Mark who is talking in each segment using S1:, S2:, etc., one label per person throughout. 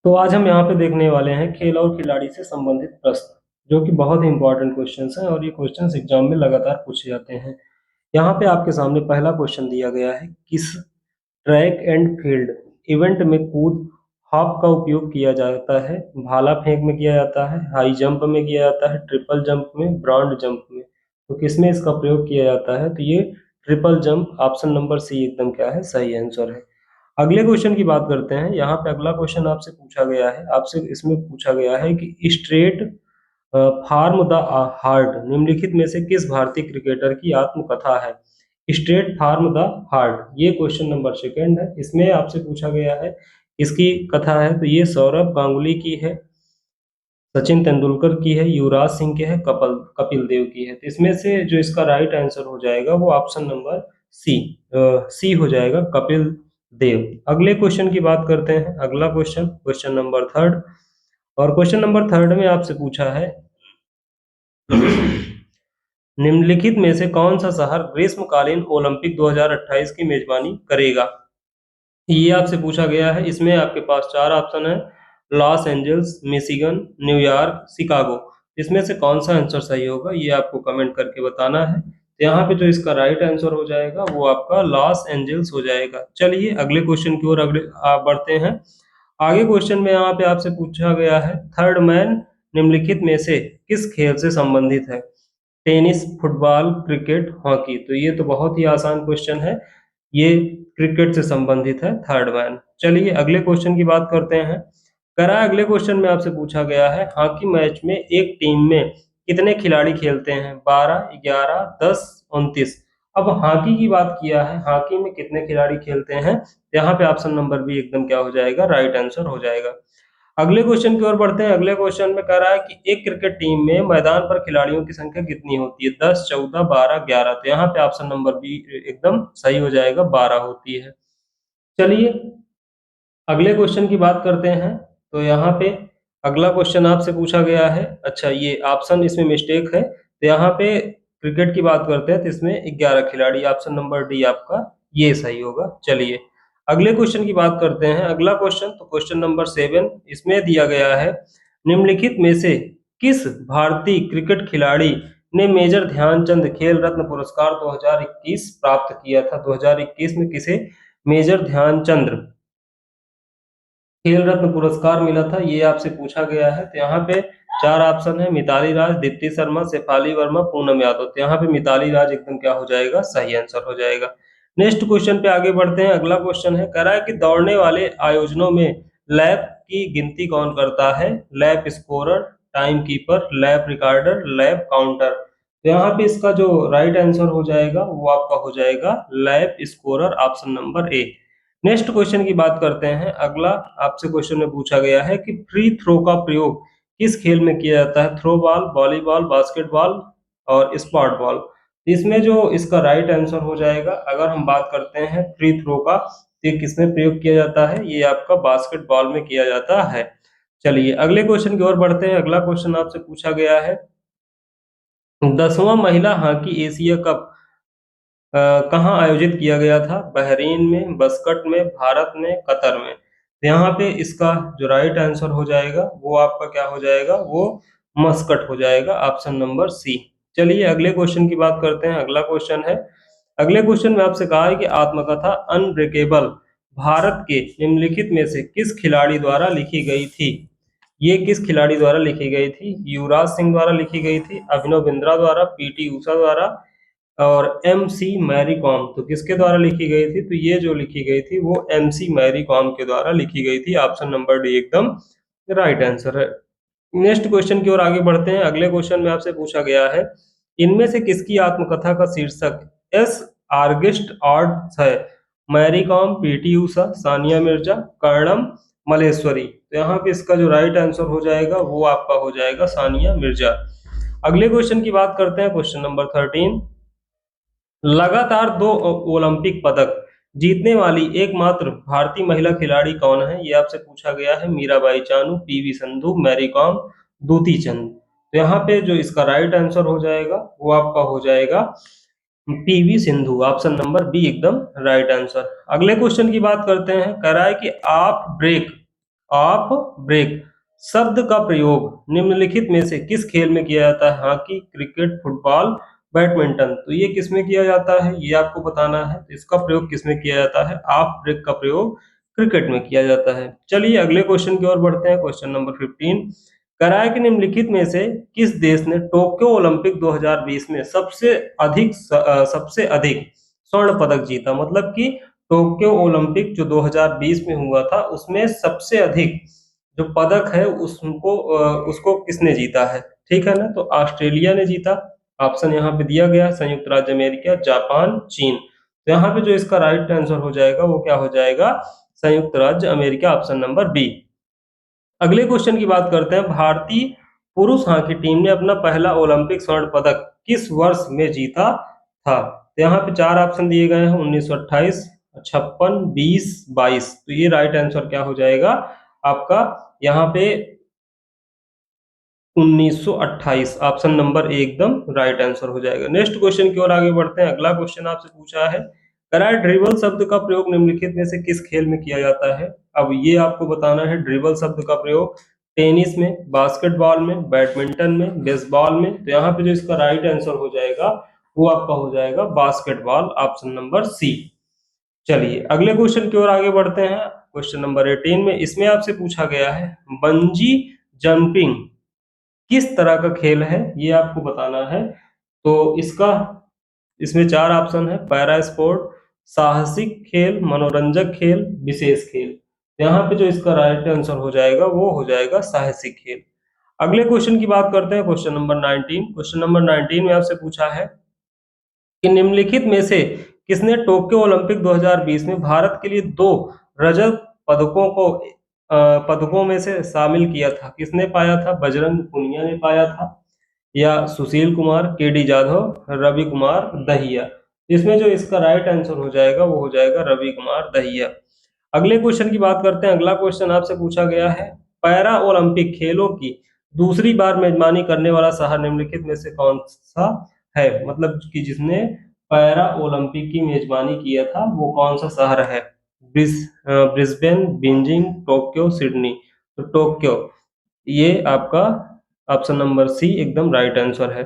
S1: तो आज हम यहाँ पे देखने वाले हैं खेल और खिलाड़ी से संबंधित प्रश्न, जो कि बहुत ही इंपॉर्टेंट क्वेश्चंस हैं और ये क्वेश्चंस एग्जाम में लगातार पूछे जाते हैं। यहाँ पे आपके सामने पहला क्वेश्चन दिया गया है, किस ट्रैक एंड फील्ड इवेंट में कूद हॉप का उपयोग किया जाता है? भाला फेंक में किया जाता है, हाई जंप में किया जाता है, ट्रिपल जंप में, ब्रॉन्ड जंप में। तो किसमें इसका प्रयोग किया जाता है? तो ये triple jump, option number C एकदम क्या है, सही आंसर है। अगले क्वेश्चन की बात करते हैं। यहाँ पे अगला क्वेश्चन आपसे पूछा गया है, आपसे इसमें पूछा गया है कि स्ट्रेट फार्म द हार्ट निम्नलिखित में से किस भारतीय क्रिकेटर की आत्मकथा है? स्ट्रेट फार्म द हार्ट, ये क्वेश्चन नंबर सेकंड है। इसमें आपसे पूछा गया है इसकी कथा है, तो ये सौरभ गांगुली की है, सचिन तेंदुलकर की है, युवराज सिंह की है, कपिल देव की है। तो इसमें से जो इसका राइट आंसर हो जाएगा वो ऑप्शन नंबर सी, सी हो जाएगा, कपिल देव। अगले क्वेश्चन की बात करते हैं। अगला क्वेश्चन, क्वेश्चन नंबर थर्ड, और क्वेश्चन नंबर थर्ड में आपसे पूछा है निम्नलिखित में से कौन सा शहर ग्रीष्मकालीन ओलंपिक 2028 की मेजबानी करेगा? ये आपसे पूछा गया है। इसमें आपके पास चार ऑप्शन है, Los Angeles, Michigan, New York, Chicago. इसमें से कौन सा आंसर सही होगा ये आपको कमेंट करके बताना है। तो यहाँ पे जो इसका राइट आंसर हो जाएगा वो आपका लॉस एंजल्स हो जाएगा। चलिए अगले क्वेश्चन की ओर अगले आप बढ़ते हैं। आगे क्वेश्चन में यहाँ पे आपसे पूछा गया है, थर्ड मैन निम्नलिखित में से किस खेल से संबंधित है? Tennis, football, cricket, hockey. तो ये तो बहुत ही आसान क्वेश्चन है, ये क्रिकेट से संबंधित है थर्ड मैन। चलिए अगले क्वेश्चन की बात करते हैं। करा अगले क्वेश्चन में आपसे पूछा गया है, हॉकी मैच में एक टीम में कितने खिलाड़ी खेलते हैं? 12, 11, 10, 29। अब हॉकी की बात किया है, हॉकी में कितने खिलाड़ी खेलते हैं? यहाँ पे ऑप्शन नंबर बी एकदम क्या हो जाएगा, राइट आंसर हो जाएगा। अगले क्वेश्चन की ओर बढ़ते हैं। अगले क्वेश्चन में कह रहा है कि एक क्रिकेट टीम में मैदान पर खिलाड़ियों की संख्या कितनी होती है? 10, 14, 12, 11। तो यहाँ पे ऑप्शन नंबर बी एकदम सही हो जाएगा, 12 होती है। चलिए अगले क्वेश्चन की बात करते हैं। तो यहाँ पे अगला क्वेश्चन आपसे पूछा गया है, अच्छा ये ऑप्शन इसमें मिस्टेक है, तो यहाँ पे क्रिकेट की बात करते हैं तो इसमें 11 खिलाड़ी, ऑप्शन नंबर डी आपका ये सही होगा। चलिए अगले क्वेश्चन की बात करते हैं। अगला क्वेश्चन, तो क्वेश्चन नंबर 7, इसमें दिया गया है, निम्नलिखित में से किस भारतीय क्रिकेट खिलाड़ी ने मेजर ध्यानचंद खेल रत्न पुरस्कार 2021 प्राप्त किया था? 2021 में किसे मेजर ध्यानचंद खेल रत्न पुरस्कार मिला था, ये आपसे पूछा गया है। तो यहाँ पे चार ऑप्शन है, मिताली राज, दीप्ति शर्मा, शेफाली वर्मा, पूनम यादव। तो यहाँ पे मिताली राज एकदम क्या हो जाएगा, सही आंसर हो जाएगा। नेक्स्ट क्वेश्चन पे आगे बढ़ते हैं। अगला क्वेश्चन है, कह रहा है कि दौड़ने वाले आयोजनों में लैप की गिनती कौन करता है? Lap scorer, time keeper, lap recorder, lap counter. तो यहाँ पे इसका जो राइट आंसर हो जाएगा वो आपका हो जाएगा lap scorer, option number A. Next question की बात करते हैं। अगला आपसे क्वेश्चन में पूछा गया है कि फ्री थ्रो का प्रयोग किस खेल में किया जाता है? थ्रो बॉल, वॉलीबॉल, बास्केटबॉल और स्पॉट बॉल। इसमें जो इसका राइट आंसर हो जाएगा, अगर हम बात करते हैं फ्री थ्रो का, तो ये किसमें प्रयोग किया जाता है? ये आपका बास्केटबॉल में किया जाता है। चलिए अगले क्वेश्चन की ओर बढ़ते हैं। अगला क्वेश्चन आपसे पूछा गया है, 10वां महिला हॉकी एशिया कप कहाँ आयोजित किया गया था? बहरीन में, मस्कट में, भारत में, कतर में। तो यहाँ पे इसका जो राइट आंसर हो जाएगा वो आपका क्या हो जाएगा, वो मस्कट हो जाएगा, ऑप्शन नंबर सी। चलिए अगले क्वेश्चन की बात करते हैं। अगला क्वेश्चन है, अगले क्वेश्चन में आपसे कहा है कि आत्मकथा अनब्रेकेबल भारत के निम्नलिखित में से किस खिलाड़ी द्वारा लिखी गई थी? ये किस खिलाड़ी द्वारा लिखी गई थी? युवराज सिंह द्वारा लिखी गई थी, अभिनव बिंद्रा द्वारा, पीटी उषा द्वारा और एम सी मैरी कॉम। तो किसके द्वारा लिखी गई थी? तो ये जो लिखी गई थी वो एम सी मैरी कॉम के द्वारा लिखी गई थी, ऑप्शन नंबर डी एकदम राइट आंसर है। नेक्स्ट क्वेश्चन की ओर आगे बढ़ते हैं। अगले क्वेश्चन में आपसे पूछा गया है, इनमें से किसकी आत्मकथा का शीर्षक एस आर्गिस्ट ऑड्स है? Mary com, PT Usha, Sania Mirza, Karnam Malleswari. तो यहाँ पे इसका जो राइट आंसर हो जाएगा वो आपका हो जाएगा सानिया मिर्जा। अगले क्वेश्चन की बात करते हैं, क्वेश्चन नंबर 13, लगातार दो ओलंपिक पदक जीतने वाली एकमात्र भारतीय महिला खिलाड़ी कौन है? ये आपसे पूछा गया है। मीराबाई चानू, पीवी संधू, मैरी कॉम, दूती चंद। तो यहाँ पे जो इसका राइट आंसर हो जाएगा वो आपका हो जाएगा PV Sindhu, option number B एकदम राइट आंसर। अगले क्वेश्चन की बात करते हैं, कह रहा है कि ऑफ ब्रेक ऑफ ब्रेक शब्द का प्रयोग निम्नलिखित में से किस खेल में किया जाता है? Hockey, cricket, football, badminton. तो ये किस में किया जाता है ये आपको बताना है। तो इसका प्रयोग किस में किया जाता है? ऑफ ब्रेक का प्रयोग क्रिकेट में किया जाता है। चलिए अगले क्वेश्चन की ओर बढ़ते हैं। क्वेश्चन नंबर 15, कराए के निम्नलिखित में से किस देश ने टोक्यो ओलंपिक 2020 में सबसे अधिक स्वर्ण पदक जीता? मतलब कि टोक्यो ओलंपिक जो 2020 में हुआ था उसमें सबसे अधिक जो पदक है उसको किसने जीता है? ठीक है ना। तो ऑस्ट्रेलिया ने जीता। ऑप्शन यहाँ पे दिया गया, संयुक्त राज्य अमेरिका, जापान, चीन। तो यहाँ पे जो इसका राइट आंसर हो जाएगा वो क्या हो जाएगा? संयुक्त राज्य अमेरिका, ऑप्शन नंबर बी। अगले क्वेश्चन की बात करते हैं। भारतीय पुरुष हॉकी टीम ने अपना पहला ओलंपिक स्वर्ण पदक किस वर्ष में जीता था? तो यहाँ पे चार ऑप्शन दिए गए हैं, 1928, 56, 20, 22। तो ये राइट आंसर क्या हो जाएगा आपका? यहाँ पे 1928, ऑप्शन नंबर ए एकदम राइट आंसर हो जाएगा। नेक्स्ट क्वेश्चन की ओर आगे बढ़ते हैं। अगला क्वेश्चन आपसे पूछा है, कराए ड्रिबल शब्द का प्रयोग निम्नलिखित में से किस खेल में किया जाता है? अब ये आपको बताना है। ड्रिबल शब्द का प्रयोग टेनिस में, बास्केटबॉल में, बैडमिंटन में, बेसबॉल में। तो यहाँ पे जो इसका राइट आंसर हो जाएगा वो आपका हो जाएगा बास्केटबॉल, ऑप्शन नंबर सी। चलिए अगले क्वेश्चन की ओर आगे बढ़ते हैं। क्वेश्चन नंबर 18 में इसमें आपसे पूछा गया है, बंजी जंपिंग किस तरह का खेल है ये आपको बताना है। तो इसमें चार ऑप्शन है, पैरा स्पोर्ट, साहसिक खेल, मनोरंजक खेल, विशेष खेल। यहाँ पे जो इसका राइट आंसर हो जाएगा वो हो जाएगा साहसिक खेल। अगले क्वेश्चन की बात करते हैं। Question number 19। क्वेश्चन नंबर 19 में आपसे पूछा है कि निम्नलिखित में से किसने टोक्यो ओलंपिक 2020 में भारत के लिए दो रजत पदकों में से शामिल किया था? किसने पाया था? बजरंग पुनिया ने पाया था, या सुशील कुमार, केडी जाधव, रवि कुमार दहिया। इसमें जो इसका राइट आंसर हो जाएगा वो हो जाएगा रवि कुमार दहिया। अगले क्वेश्चन की बात करते हैं। अगला क्वेश्चन आपसे पूछा गया है, पैरा ओलंपिक खेलों की दूसरी बार मेजबानी करने वाला शहर निम्नलिखित में से कौन सा है? मतलब कि जिसने पैरा ओलंपिक की मेजबानी किया था वो कौन सा शहर है? Brisbane, Beijing, Tokyo, Sydney. तो टोक्यो ये आपका ऑप्शन नंबर सी एकदम राइट आंसर है।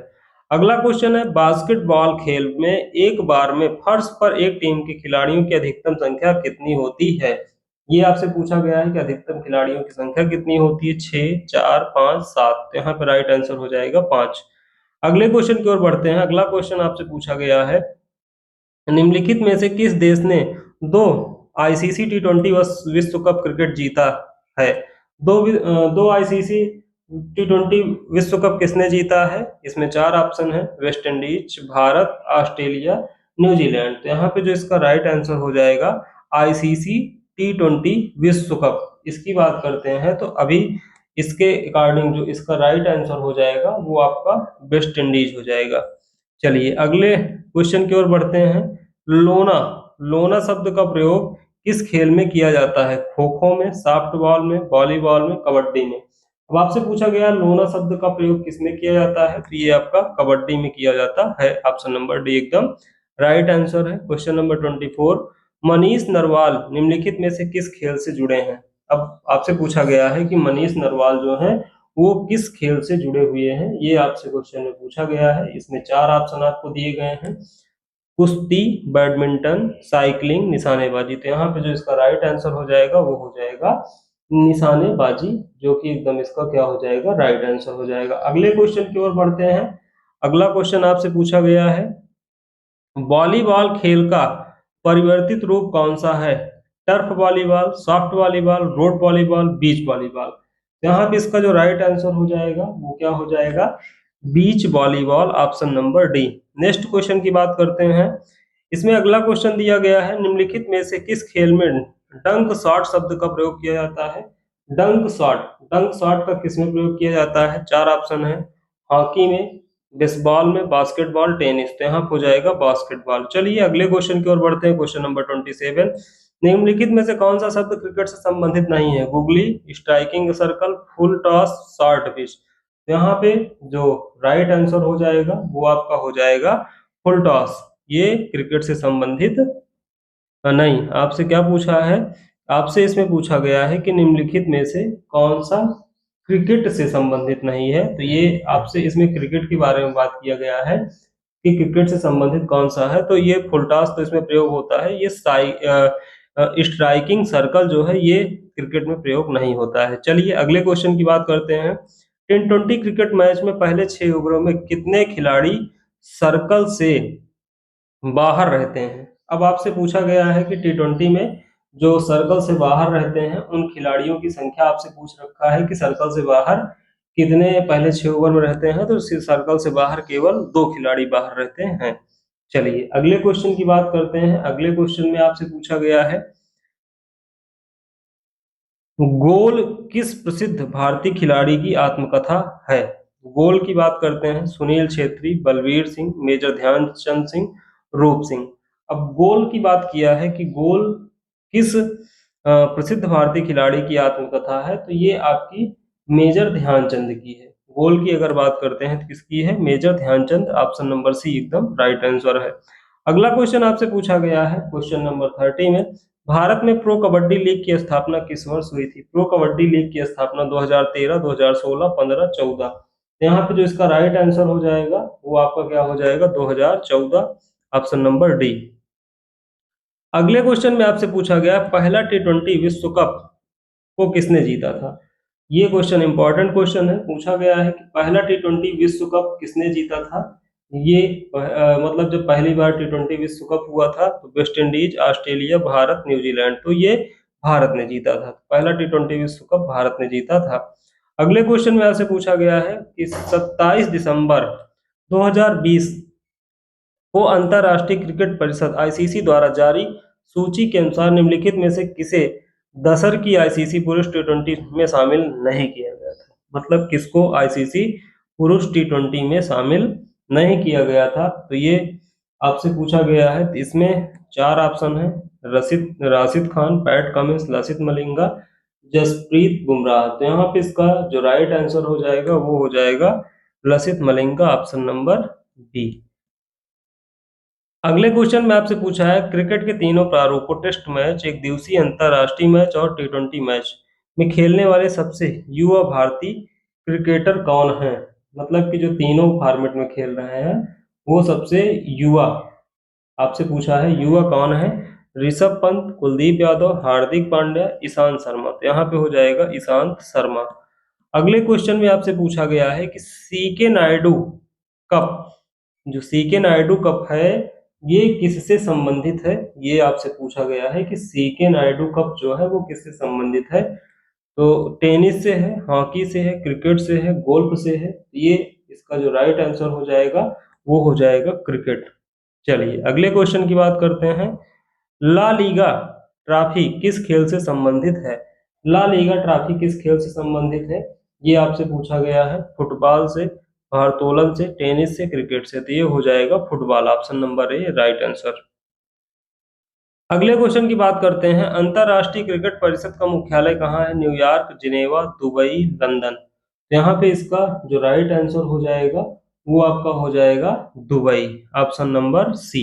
S1: अगला क्वेश्चन है, बास्केटबॉल खेल में एक बार में फर्श पर एक टीम के खिलाड़ियों की अधिकतम संख्या कितनी होती है? ये आपसे पूछा गया है कि अधिकतम खिलाड़ियों की संख्या कितनी होती है? 6, 4, 5, 7। यहाँ पे राइट आंसर हो जाएगा 5। अगले क्वेश्चन की ओर बढ़ते हैं। अगला क्वेश्चन आपसे पूछा गया है, निम्नलिखित में से किस देश ने दो आईसीसी T20 विश्व कप क्रिकेट जीता है? दो आईसीसी T20 विश्व कप किसने जीता है? इसमें चार ऑप्शन है, West Indies, Bharat, Australia, New Zealand. तो यहाँ पे जो इसका राइट आंसर हो जाएगा आईसीसी T20 विश्व कप। इसकी बात करते हैं तो अभी इसके अकॉर्डिंग जो इसका राइट आंसर हो जाएगा वो आपका वेस्ट इंडीज हो जाएगा। चलिए अगले क्वेश्चन की ओर बढ़ते हैं। लोना लोना शब्द का प्रयोग किस खेल में किया जाता है? खो खो में, सॉफ्टबॉल में, वॉलीबॉल में, कबड्डी में। अब आपसे पूछा गया लोना शब्द का प्रयोग किसमें किया जाता है? तो ये आपका कबड्डी में किया जाता है, ऑप्शन नंबर डी एकदम राइट आंसर है। क्वेश्चन नंबर 24, मनीष नरवाल निम्नलिखित में से किस खेल से जुड़े हैं? अब आपसे पूछा गया है कि मनीष नरवाल जो है वो किस खेल से जुड़े हुए हैं, ये आपसे क्वेश्चन में पूछा गया है। इसमें चार ऑप्शन आपको दिए गए हैं, कुश्ती, बैडमिंटन, साइकिलिंग, निशानेबाजी। तो यहाँ पे जो इसका राइट आंसर हो जाएगा वो हो जाएगा निशानेबाजी, जो कि एकदम इसका क्या हो जाएगा? राइट आंसर हो जाएगा। अगले क्वेश्चन की ओर बढ़ते हैं। अगला क्वेश्चन आपसे पूछा गया है, वॉलीबॉल खेल का परिवर्तित रूप कौन सा है? Turf volleyball, soft volleyball, road volleyball, beach volleyball. यहाँ पे इसका जो राइट आंसर हो जाएगा वो क्या हो जाएगा? Beach volleyball, option number D. Next question की बात करते हैं। इसमें अगला क्वेश्चन दिया गया है, निम्नलिखित में से किस खेल में डंक शॉट शब्द का प्रयोग किया जाता है? डंक शॉट का किसमें प्रयोग किया जाता है? चार ऑप्शन है, हॉकी में, बेसबॉल में, बास्केटबॉल, टेनिस। तो यहाँ हो जाएगा बास्केटबॉल। चलिए अगले क्वेश्चन की ओर बढ़ते हैं। क्वेश्चन नंबर 27, निम्नलिखित में से कौन सा शब्द क्रिकेट से संबंधित नहीं है? Googly, striking circle, full toss, short pitch. यहाँ पे जो राइट आंसर हो जाएगा वो आपका हो जाएगा फुल टॉस। ये क्रिकेट से संबंधित नहीं। आपसे क्या पूछा है आपसे इसमें पूछा गया है कि निम्नलिखित में से कौन सा क्रिकेट से संबंधित नहीं है। तो ये आपसे इसमें क्रिकेट के बारे में बात किया गया है कि क्रिकेट से संबंधित कौन सा है। तो ये फुल टॉस तो इसमें प्रयोग होता है। ये स्ट्राइकिंग सर्कल जो है ये क्रिकेट में प्रयोग नहीं होता है। चलिए अगले क्वेश्चन की बात करते हैं। T20 क्रिकेट मैच में पहले 6 ओवरों में कितने खिलाड़ी सर्कल से बाहर रहते हैं। अब आपसे पूछा गया है कि T20 में जो सर्कल से बाहर रहते हैं उन खिलाड़ियों की संख्या आपसे पूछ रखा है कि सर्कल से बाहर कितने पहले 6 ओवर में रहते हैं। तो सर्कल से बाहर केवल 2 खिलाड़ी बाहर रहते हैं। चलिए अगले क्वेश्चन की बात करते हैं। अगले क्वेश्चन में आपसे पूछा गया है गोल किस प्रसिद्ध भारतीय खिलाड़ी की आत्मकथा है। गोल की बात करते हैं। सुनील छेत्री, बलवीर सिंह, मेजर ध्यानचंद सिंह, रूप सिंह। अब गोल की बात किया है कि गोल किस प्रसिद्ध भारतीय खिलाड़ी की आत्मकथा है। तो ये आपकी मेजर ध्यानचंद की है। गोल की अगर बात करते हैं तो किसकी है, major Dhyan Chand. Option number C एकदम राइट आंसर है। अगला क्वेश्चन आपसे पूछा गया है क्वेश्चन नंबर 30 में भारत में प्रो कबड्डी लीग की स्थापना किस वर्ष हुई थी। प्रो कबड्डी लीग की स्थापना 2013, 2016, 15, 14। यहाँ पे जो इसका राइट आंसर हो जाएगा वो आपका क्या हो जाएगा, 2014। Option number D. अगले क्वेश्चन में आपसे पूछा गया पहला T20 विश्व कप को किसने जीता था। ये क्वेश्चन इंपॉर्टेंट क्वेश्चन है। पूछा गया है कि पहला T20 विश्व कप किसने जीता था। ये मतलब जब पहली बार T20 विश्व कप हुआ था तो West Indies, Australia, Bharat, New Zealand. तो ये भारत ने जीता था। पहला T20 विश्व कप भारत ने जीता था। अगले क्वेश्चन में आपसे पूछा गया है कि 27 दिसंबर 2020 को अंतरराष्ट्रीय क्रिकेट परिषद आईसीसी द्वारा जारी सूची के अनुसार निम्नलिखित में से किसे दसर की आईसीसी पुरुष T20 में शामिल नहीं किया गया था। मतलब किसको आईसीसी पुरुष T20 में शामिल नहीं किया गया था। तो ये आपसे पूछा गया है। इसमें 4 ऑप्शन है, राशिद खान, पैट कमिंस, लसित मलिंगा, जसप्रीत बुमराह। तो यहाँ पे इसका जो राइट आंसर हो जाएगा वो हो जाएगा Lasith Malinga. Option number B. अगले क्वेश्चन में आपसे पूछा है क्रिकेट के तीनों प्रारूपों टेस्ट मैच, एक दिवसीय, अंतरराष्ट्रीय मैच और T20 मैच में खेलने वाले सबसे युवा भारतीय क्रिकेटर कौन है। मतलब कि जो तीनों फॉर्मेट में खेल रहे हैं वो सबसे युवा आपसे पूछा है, युवा कौन है। ऋषभ पंत, कुलदीप यादव, हार्दिक पांड्या, ईशांत शर्मा। तो यहाँ पे हो जाएगा ईशांत शर्मा। अगले क्वेश्चन में आपसे पूछा गया है कि सीके नायडू कप, जो सीके नायडू कप है ये किससे संबंधित है। ये आपसे पूछा गया है कि सीके नायडू कप जो है वो किससे संबंधित है। तो टेनिस से है, हॉकी से है, क्रिकेट से है, गोल्फ से है। ये इसका जो राइट आंसर हो जाएगा वो हो जाएगा क्रिकेट। चलिए अगले क्वेश्चन की बात करते हैं। ला लीगा ट्रॉफी किस खेल से संबंधित है। ला लीगा ट्रॉफी किस खेल से संबंधित है। ये आपसे पूछा गया है फुटबॉल से, भारोत्तोलन से, टेनिस से, क्रिकेट से। तो ये हो जाएगा football. Option number A right answer. अगले क्वेश्चन की बात करते हैं। अंतरराष्ट्रीय क्रिकेट परिषद का मुख्यालय कहाँ है। New York, Geneva, Dubai, London. यहाँ पे इसका जो राइट आंसर हो जाएगा वो आपका हो जाएगा दुबई। ऑप्शन नंबर सी।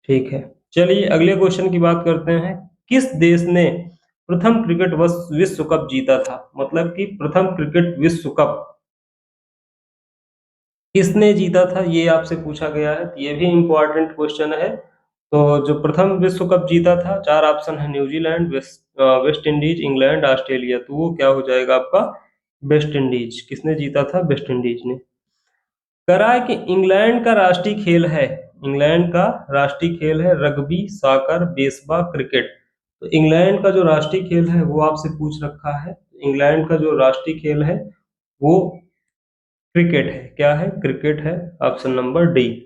S1: ठीक है, चलिए अगले क्वेश्चन की बात करते हैं। किस देश ने प्रथम क्रिकेट विश्व कप जीता था। मतलब कि प्रथम क्रिकेट विश्व कप किसने जीता था ये आपसे पूछा गया है। तो ये भी इंपॉर्टेंट क्वेश्चन है। तो जो प्रथम विश्व कप जीता था, 4 ऑप्शन है, New Zealand, West Indies, England, Australia. तो वो क्या हो जाएगा आपका वेस्ट इंडीज। किसने जीता था, वेस्ट इंडीज ने। करा है कि इंग्लैंड का राष्ट्रीय खेल है, इंग्लैंड का राष्ट्रीय खेल है रग्बी, सॉकर, बेसबॉल, क्रिकेट। तो इंग्लैंड का जो राष्ट्रीय खेल है वो आपसे पूछ रखा है। इंग्लैंड का जो राष्ट्रीय खेल है वो क्रिकेट है। क्या है, क्रिकेट है। Option number D.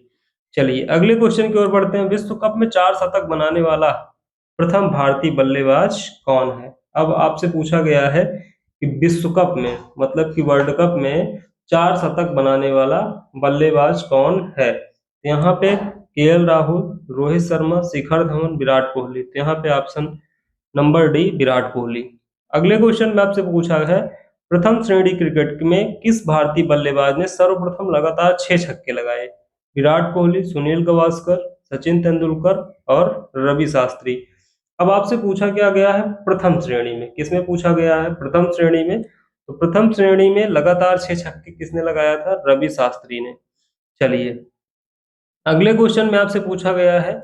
S1: चलिए अगले क्वेश्चन की ओर बढ़ते हैं। विश्व कप में 4 शतक बनाने वाला प्रथम भारतीय बल्लेबाज कौन है। अब आपसे पूछा गया है कि विश्व कप में, मतलब कि वर्ल्ड कप में 4 शतक बनाने वाला बल्लेबाज कौन है। तो यहाँ पे केएल राहुल, रोहित शर्मा, शिखर धवन, विराट कोहली। तो यहाँ पे option number D Virat Kohli. अगले क्वेश्चन में आपसे पूछा है प्रथम श्रेणी क्रिकेट में किस भारतीय बल्लेबाज ने सर्वप्रथम लगातार 6 छक्के लगाए। विराट कोहली, सुनील गावस्कर, सचिन तेंदुलकर और रवि शास्त्री। अब आपसे पूछा क्या गया है प्रथम श्रेणी में, किसमें पूछा गया है प्रथम श्रेणी में, तो प्रथम श्रेणी में लगातार 6 छक्के किसने लगाया था, रवि शास्त्री ने। चलिए अगले क्वेश्चन में आपसे पूछा गया है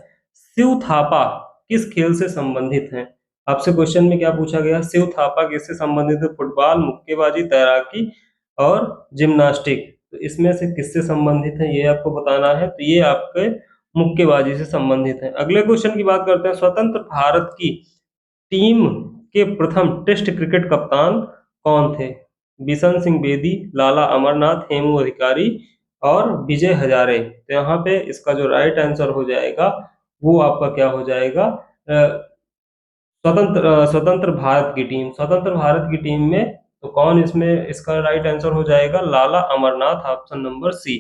S1: शिव थापा किस खेल से संबंधित हैं। आपसे क्वेश्चन में क्या पूछा गया, शिव थापा किससे संबंधित है, फुटबॉल, मुक्केबाजी, तैराकी और जिम्नास्टिक। तो इसमें से किससे संबंधित है ये आपको बताना है, तो ये आपके मुक्केबाजी से संबंधित है। अगले क्वेश्चन की बात करते हैं, स्वतंत्र भारत की टीम के प्रथम टेस्ट क्रिकेट कप्तान कौन थे, बिशन सिंह बेदी, लाला अमरनाथ, हेमू अधिकारी और विजय हजारे। तो यहाँ पे इसका जो राइट आंसर हो जाएगा वो आपका क्या हो जाएगा, स्वतंत्र भारत की टीम, स्वतंत्र भारत की टीम में तो कौन इसमें इसका राइट आंसर हो जाएगा, लाला अमरनाथ, ऑप्शन नंबर सी।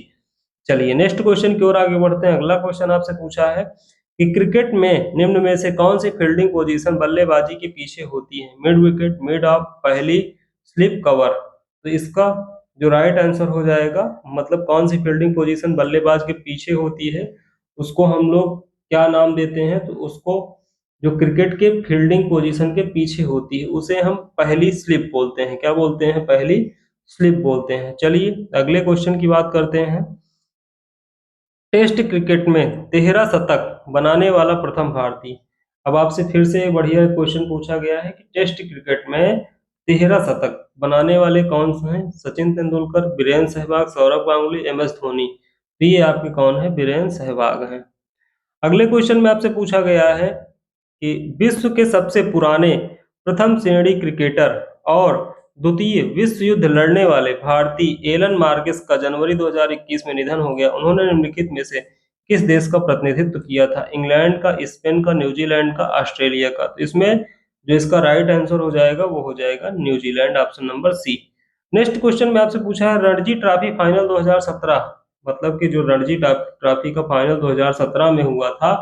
S1: चलिए नेक्स्ट क्वेश्चन की ओर आगे बढ़ते हैं। अगला क्वेश्चन आपसे पूछा है कि क्रिकेट में निम्न में से कौन सी फील्डिंग पोजीशन बल्लेबाजी के पीछे होती है, मिड विकेट, मिड ऑफ, पहली, स्लिप, कवर। तो इसका जो राइट आंसर हो जाएगा, मतलब कौन सी फील्डिंग पोजीशन बल्लेबाज के पीछे होती है उसको हम लोग क्या नाम देते हैं, तो उसको जो क्रिकेट के फील्डिंग पोजीशन के पीछे होती है उसे हम पहली स्लिप बोलते हैं। क्या बोलते हैं, पहली स्लिप बोलते हैं। चलिए अगले क्वेश्चन की बात करते हैं। टेस्ट क्रिकेट में 13 शतक बनाने वाला प्रथम भारतीय। अब आपसे फिर से एक बढ़िया क्वेश्चन पूछा गया है कि टेस्ट क्रिकेट में 13 शतक बनाने वाले कौन से हैं, सचिन तेंदुलकर, वीरेंद्र सहवाग, सौरव गांगुली, एम एस धोनी। तो ये आपके कौन है, वीरेंद्र सहवाग हैं। अगले क्वेश्चन में आपसे पूछा गया है कि विश्व के सबसे पुराने प्रथम श्रेणी क्रिकेटर और द्वितीय विश्व युद्ध लड़ने वाले भारतीय एलन मार्केस का जनवरी 2021 में निधन हो गया। उन्होंने निम्नलिखित में से किस देश का प्रतिनिधित्व किया था, इंग्लैंड का, स्पेन का, न्यूजीलैंड का, ऑस्ट्रेलिया का। तो इसमें जो इसका राइट आंसर हो जाएगा वो हो जाएगा New Zealand, option number C. Next question में आपसे पूछा है रणजी ट्रॉफी फाइनल 2017, मतलब कि जो रणजी ट्रॉफी का फाइनल 2017 में हुआ था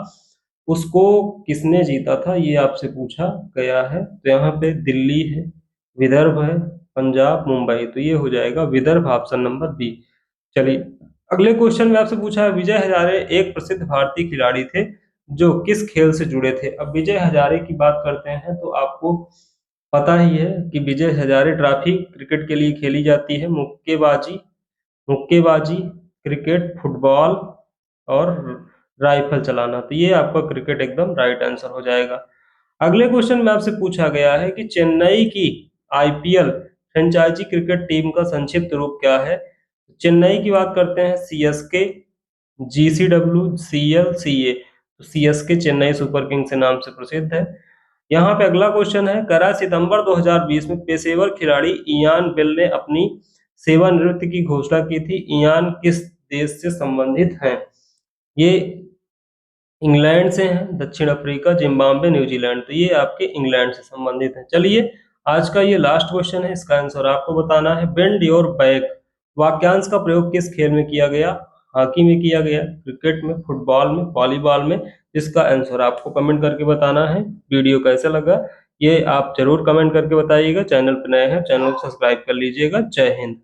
S1: उसको किसने जीता था, ये आपसे पूछा गया है। तो यहाँ पे दिल्ली है, विदर्भ है, पंजाब, मुंबई। तो ये हो जाएगा विदर्भ, ऑप्शन नंबर बी। चलिए अगले क्वेश्चन में आपसे पूछा है विजय हजारे एक प्रसिद्ध भारतीय खिलाड़ी थे जो किस खेल से जुड़े थे। अब विजय हजारे की बात करते हैं तो आपको पता ही है कि विजय हजारे ट्रॉफी क्रिकेट के लिए खेली जाती है, मुक्केबाजी, मुक्केबाजी, क्रिकेट, फुटबॉल और राइफल चलाना। तो ये आपका क्रिकेट एकदम राइट आंसर हो जाएगा। अगले क्वेश्चन में आपसे पूछा गया है कि चेन्नई की आईपीएल फ्रेंचाइजी क्रिकेट टीम का संक्षिप्त रूप क्या है। चेन्नई की बात करते हैं सीएसके, जीसीडब्ल्यू, सीएल, सीए। तो सीएसके चेन्नई सुपर किंग्स के नाम से प्रसिद्ध है। यहाँ पे अगला क्वेश्चन है, करा सितंबर 2020 में पेशेवर खिलाड़ी इयान बेल ने अपनी सेवानिवृत्ति की घोषणा की थी। इयान किस देश से संबंधित हैं, ये इंग्लैंड से हैं, दक्षिण अफ्रीका, जिम्बाब्वे, न्यूजीलैंड। तो ये आपके इंग्लैंड से संबंधित है। चलिए आज का ये लास्ट क्वेश्चन है, इसका आंसर आपको बताना है। बेंड योर बैक वाक्यांश का प्रयोग किस खेल में किया गया, हॉकी में किया गया, क्रिकेट में, फुटबॉल में, वॉलीबॉल में। इसका आंसर आपको कमेंट करके बताना है। वीडियो कैसा लगा ये आप जरूर कमेंट करके बताइएगा। चैनल पर नए हैं चैनल को सब्सक्राइब कर लीजिएगा। जय हिंद।